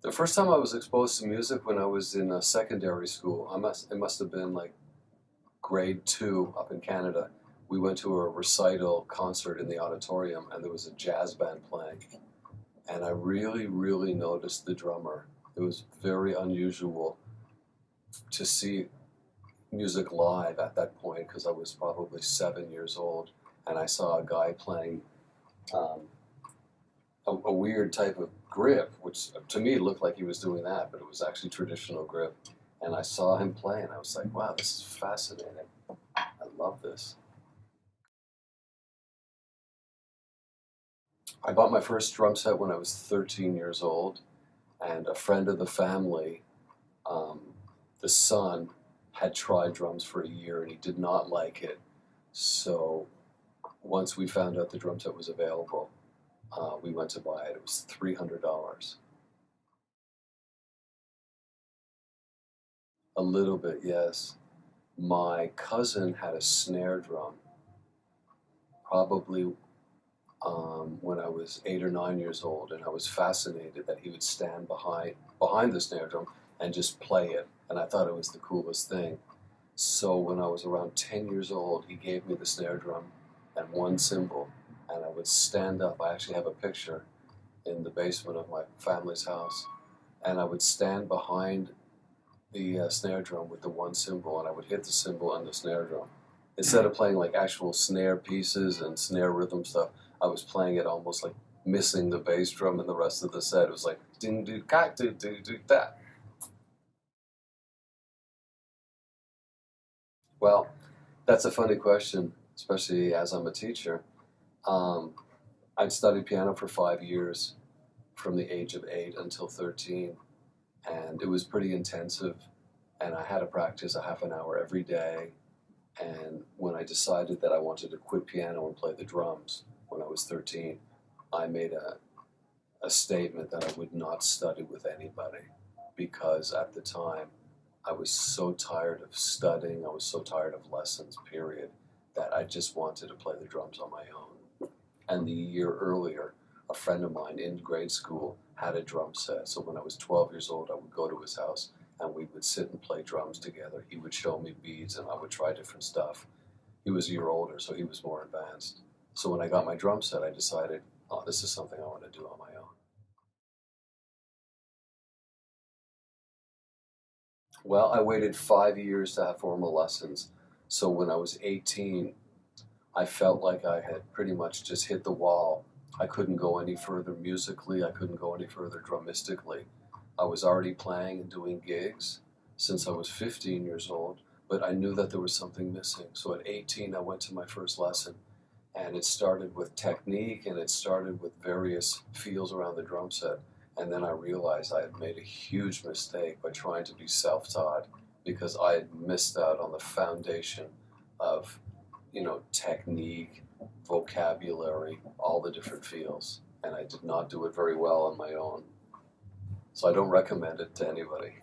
The first time I was exposed to music when I was in secondary school, it must have been like grade 2 up in Canada. We went to a recital concert in the auditorium and there was a jazz band playing. And I really, really noticed the drummer. It was very unusual to see music live at that point because I was probably 7 years old and I saw a guy playing um, a weird type of grip, which to me looked like he was doing that, but it was actually traditional grip. And I saw him play and I was like, wow, this is fascinating. I love this. I bought my first drum set when I was 13 years old, and a friend of the family, um, the son, had tried drums for a year and he did not like it. So once we found out the drum set was available, we went to buy it. It was $300. A little bit, yes. My cousin had a snare drum, probably when I was 8 or 9 years old, and I was fascinated that he would stand behind the snare drum and just play it, and I thought it was the coolest thing. So when I was around 10 years old, he gave me the snare drum and one cymbal, and I would stand up. I actually have a picture in the basement of my family's house, and I would stand behind the snare drum with the one cymbal, and I would hit the cymbal on the snare drum. Instead of playing like actual snare pieces and snare rhythm stuff, I was playing it almost like missing the bass drum and the rest of the set. It was like ding do ka do da. Well, that's a funny question, especially as I'm a teacher. Um, I'd studied piano for 5 years, from the age of 8 until 13, and it was pretty intensive. And I had to practice a half an hour every day. And when I decided that I wanted to quit piano and play the drums when I was 13, I made a statement that I would not study with anybody because at the time I was so tired of studying, I was so tired of lessons, period, that I just wanted to play the drums on my own. And the year earlier, a friend of mine in grade school had a drum set. So when I was 12 years old, I would go to his house and we would sit and play drums together. He would show me beats and I would try different stuff. He was a year older, so he was more advanced. So when I got my drum set, I decided, oh, this is something I want to do on my own. Well, I waited 5 years to have formal lessons. So when I was 18, I felt like I had pretty much just hit the wall. I couldn't go any further musically. I couldn't go any further drumistically. I was already playing and doing gigs since I was 15 years old, but I knew that there was something missing. So at 18, I went to my first lesson, and it started with technique and it started with various feels around the drum set. And then I realized I had made a huge mistake by trying to be self-taught because I had missed out on the foundation of, technique, vocabulary, all the different feels. And I did not do it very well on my own. So I don't recommend it to anybody.